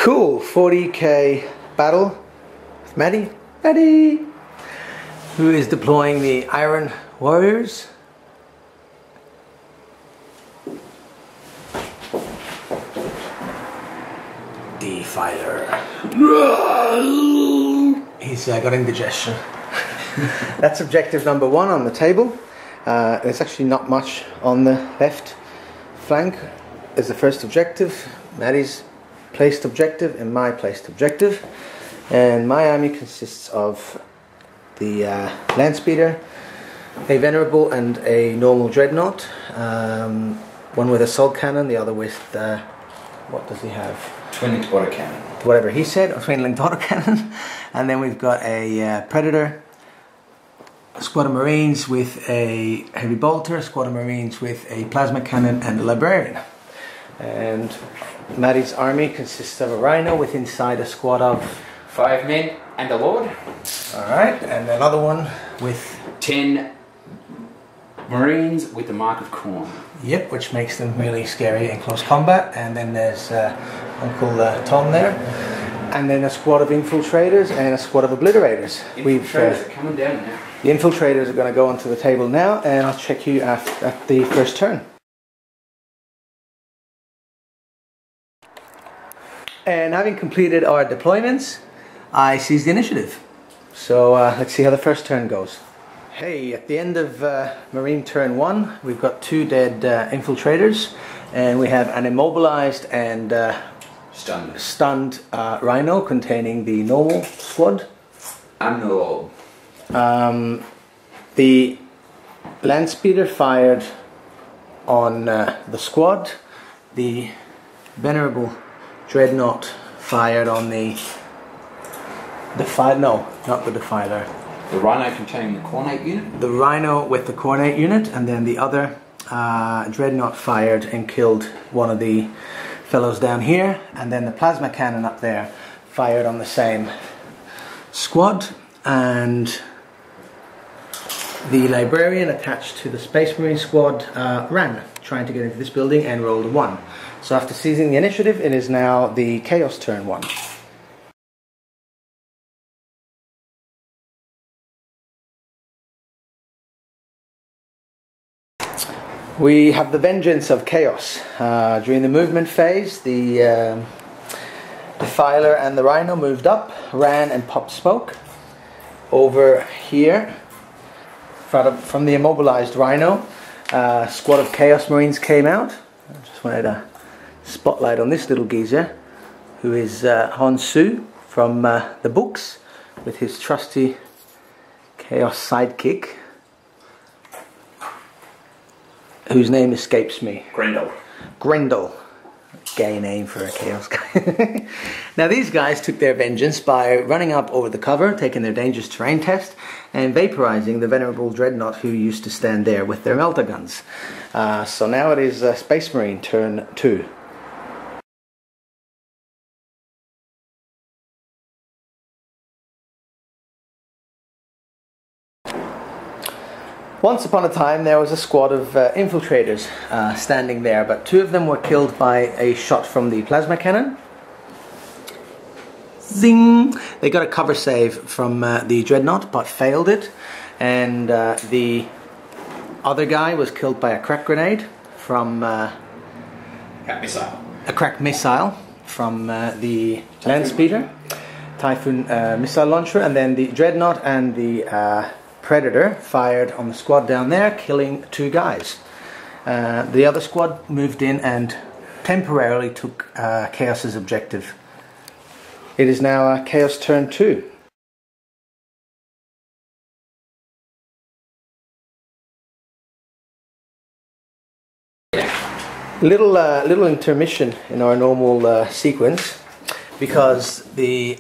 Cool, 40k battle with Mattie, who is deploying the Iron Warriors. Defiler. He's got indigestion. That's objective number 1 on the table. There's actually not much on the left flank. Is the first objective. Mattie's placed objective and my placed objective. And my army consists of the Landspeeder, a Venerable and a normal Dreadnought. One with assault cannon, the other with, what does he have? Twin-linked autocannon. Whatever he said, a twin-linked autocannon. And then we've got a Predator, a squad of Marines with a heavy bolter, a squad of Marines with a plasma cannon and a Librarian. And Mattie's army consists of a Rhino with inside a squad of 5 men and a Lord. Alright, and another one with 10 Marines with the Mark of Khorne. Yep, which makes them really scary in close combat. And then there's Uncle Tom there. And then a squad of Infiltrators and a squad of Obliterators. Infiltrators are coming down now. The Infiltrators are going to go onto the table now, and I'll check you at the first turn. And having completed our deployments, I seize the initiative. So let's see how the first turn goes. Hey, at the end of Marine turn 1, we've got 2 dead Infiltrators, and we have an immobilized and stunned Rhino containing the normal squad. Unknown. The Landspeeder fired on the squad. The Venerable Dreadnought fired on the Defiler. No, not the Defiler. The Rhino containing the Cornate unit? The Rhino with the Cornate unit, and then the other Dreadnought fired and killed one of the fellows down here, and then the plasma cannon up there fired on the same squad, and the Librarian attached to the Space Marine squad ran, trying to get into this building, and rolled a 1. So after seizing the initiative, it is now the Chaos turn 1. We have the Vengeance of Chaos. During the movement phase, the Defiler and the Rhino moved up, ran and popped smoke. Over here, from the immobilized Rhino, a squad of Chaos Marines came out. I just wanted a spotlight on this little geezer, who is Hon Su from the books, with his trusty Chaos sidekick, whose name escapes me. Grendel. Gay name for a Chaos guy. Now these guys took their vengeance by running up over the cover, taking their dangerous terrain test, and vaporizing the Venerable Dreadnought who used to stand there with their melter guns. So now it is Space Marine turn 2. Once upon a time there was a squad of Infiltrators standing there, but 2 of them were killed by a shot from the plasma cannon. Zing! They got a cover save from the Dreadnought but failed it, and the other guy was killed by a crack grenade from a crack missile from the Landspeeder Typhoon missile launcher, and then the Dreadnought and the Predator fired on the squad down there, killing 2 guys. The other squad moved in and temporarily took Chaos's objective. It is now Chaos turn 2. Little intermission in our normal sequence, because the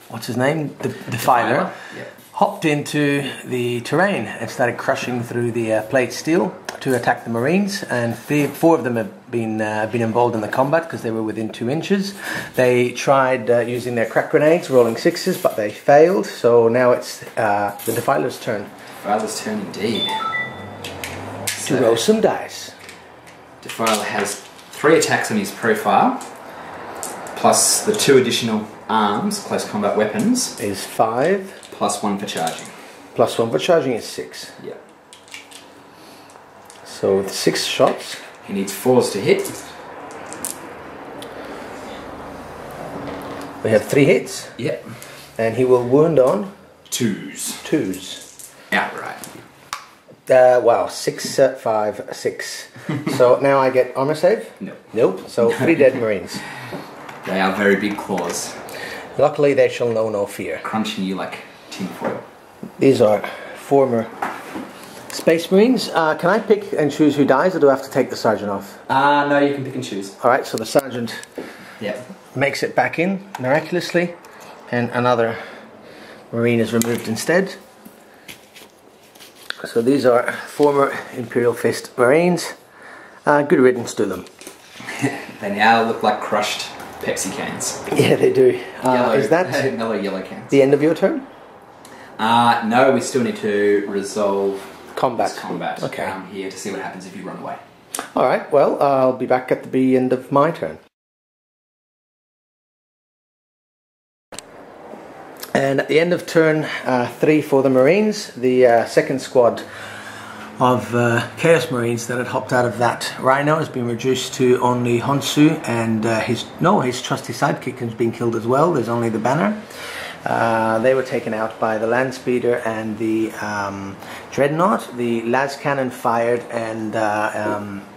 what's his name? The Defiler. Yep. Hopped into the terrain and started crushing through the plate steel to attack the Marines, and 4 of them have been involved in the combat because they were within 2 inches. They tried using their crack grenades, rolling 6s, but they failed. So now it's the Defiler's turn. Defiler's turn indeed. To roll some dice. Defiler has 3 attacks on his profile. plus the 2 additional arms, close combat weapons, is 5. plus 1 for charging. Plus 1 for charging is 6. Yep. So with 6 shots. He needs 4s to hit. We have 3 hits. Yep. And he will wound on 2s. 2s. Outright. Wow, 6, 5, 6. So now I get armor save? Nope. Nope. So 3 dead Marines. They are very big claws. Luckily they shall know no fear. Crunching you like tinfoil. These are former Space Marines. Can I pick and choose who dies, or do I have to take the sergeant off? No, you can pick and choose. Alright, so the sergeant makes it back in miraculously, and another Marine is removed instead. So these are former Imperial Fist Marines. Good riddance to them. They now look like crushed Pepsi cans. Yeah, they do. Is that yellow cans. the end of your turn? No, we still need to resolve Combat. Okay. Here to see what happens if you run away. Alright, well, I'll be back at the end of my turn. And at the end of turn 3 for the Marines, the second squad of Chaos Marines that had hopped out of that Rhino has been reduced to only Honsu, and his trusty sidekick has been killed as well. There's only the banner. They were taken out by the land speeder and the dreadnought. The las cannon fired and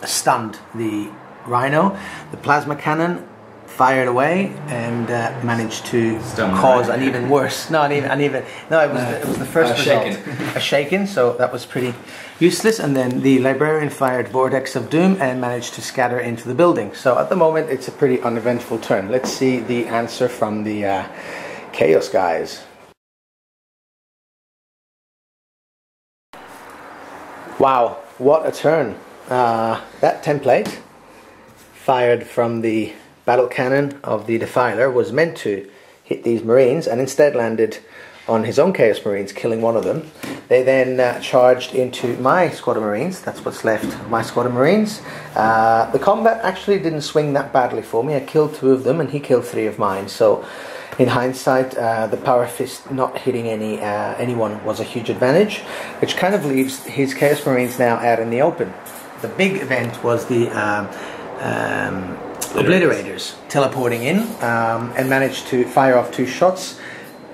stunned the Rhino. The plasma cannon fired away and managed to cause an even worse. It was the first result. A shaken. So that was pretty useless. And then the librarian fired Vortex of Doom and managed to scatter into the building. So at the moment, it's a pretty uneventful turn. Let's see the answer from the Chaos guys. Wow, what a turn. That template fired from the battle cannon of the Defiler was meant to hit these Marines and instead landed on his own Chaos Marines, killing one of them. They then charged into my squad of Marines. That's what's left of my squad of Marines. The combat actually didn't swing that badly for me. I killed 2 of them and he killed 3 of mine. So in hindsight, the Power Fist not hitting anyone was a huge advantage, which kind of leaves his Chaos Marines now out in the open. The big event was the Obliterators teleporting in and managed to fire off 2 shots,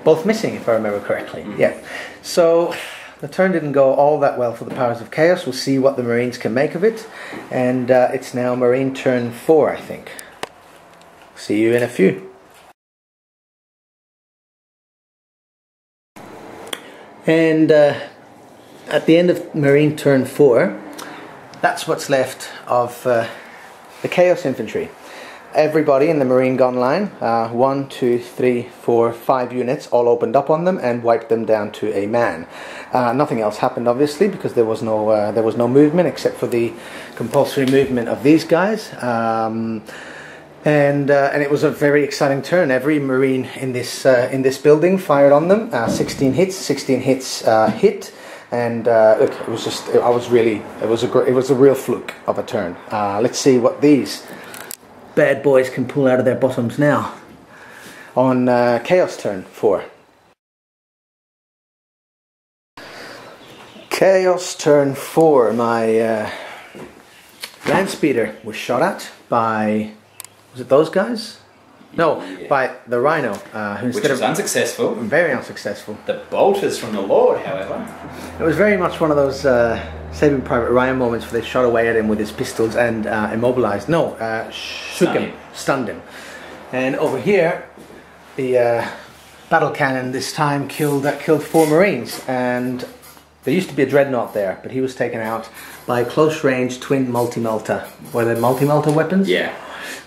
both missing if I remember correctly. Yeah. So the turn didn't go all that well for the Powers of Chaos. We'll see what the Marines can make of it. And it's now Marine turn 4, I think. See you in a few. And at the end of Marine turn 4, that's what's left of the Chaos Infantry. Everybody in the Marine gun line, 1, 2, 3, 4, 5 units all opened up on them and wiped them down to a man. Nothing else happened, obviously, because there was no movement except for the compulsory movement of these guys. And it was a very exciting turn. Every Marine in this building fired on them. 16 hits hit, and look, it was just it was a real fluke of a turn. Let's see what these bad boys can pull out of their bottoms now on Chaos turn 4. Chaos turn 4. My land speeder was shot at by, was it those guys? No, yeah. By the Rhino, who instead was unsuccessful. Very unsuccessful. The bolters from the Lord, however. It was very much one of those Saving Private Ryan moments where they shot away at him with his pistols and immobilized. No, stunned him. And over here, the battle cannon this time killed 4 Marines. And there used to be a dreadnought there, but he was taken out by close-range twin multi-melta. Were they multi-melta weapons? Yeah.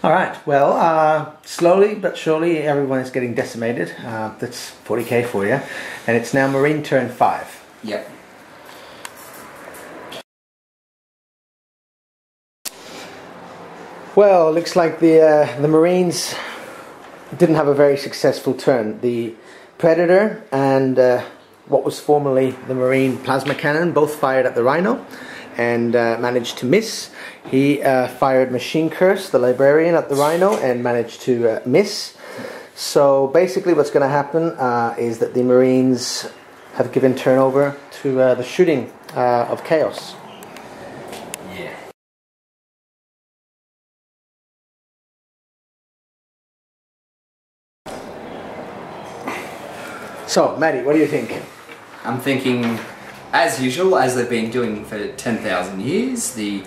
Alright, well, slowly but surely everyone is getting decimated. That's 40k for you. And it's now Marine turn 5. Yep. Well, looks like the Marines didn't have a very successful turn. The Predator and what was formerly the Marine plasma cannon both fired at the Rhino. and managed to miss. He fired Machine Curse, the librarian, at the Rhino and managed to miss. So basically what's going to happen is that the Marines have given turnover to the shooting of Chaos. Yeah. So, Matty, what do you think? I'm thinking, as usual, as they've been doing for 10,000 years, the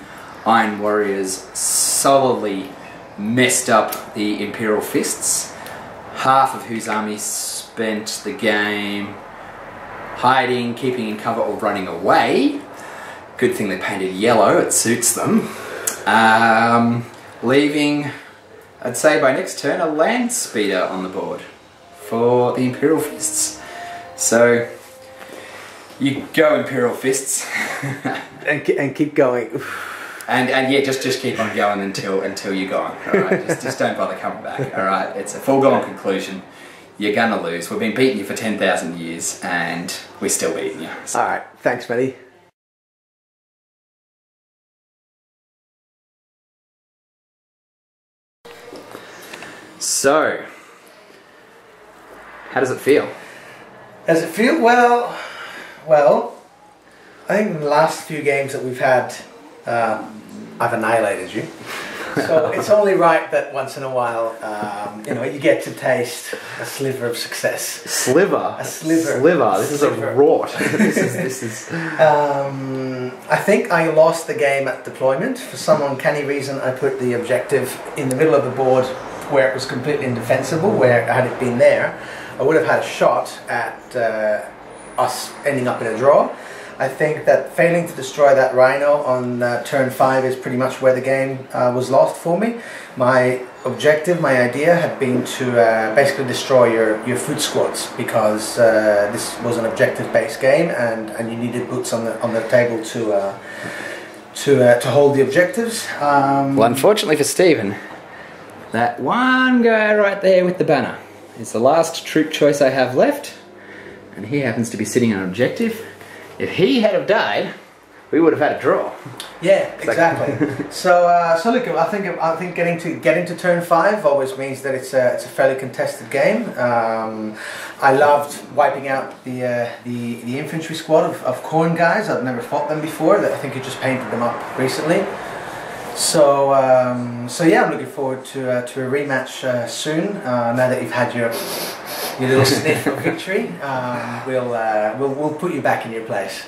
Iron Warriors solidly messed up the Imperial Fists, half of whose army spent the game hiding, keeping in cover, or running away. Good thing they painted yellow, it suits them. Leaving, I'd say by next turn, a land speeder on the board for the Imperial Fists. So, you go Imperial Fists. and keep going. And yeah, just keep on going until you're gone. Alright, just don't bother coming back. Alright, it's a foregone conclusion. You're gonna lose. We've been beating you for 10,000 years and we're still beating you. So. Alright, thanks, Matty. So, how does it feel? Does it feel? Well, I think in the last few games that we've had, I've annihilated you. So it's only right that once in a while, you get to taste a sliver of success. Sliver? A sliver. Sliver. This is a rort. this is. I think I lost the game at deployment. For some uncanny reason, I put the objective in the middle of the board where it was completely indefensible, where had it been there, I would have had a shot at us ending up in a draw. I think that failing to destroy that Rhino on turn 5 is pretty much where the game was lost for me. My objective, my idea had been to basically destroy your foot squads, because this was an objective-based game and you needed boots on the table to hold the objectives. Well, unfortunately for Stephen, that one guy right there with the banner is the last troop choice I have left, and he happens to be sitting on an objective. If he had have died, we would have had a draw. Yeah, exactly. so look, I think getting to turn 5 always means that it's a fairly contested game. I loved wiping out the infantry squad of Khorne guys. I've never fought them before. I think you just painted them up recently. So yeah, I'm looking forward to a rematch soon. Now that you've had your little sniff of victory, we'll put you back in your place.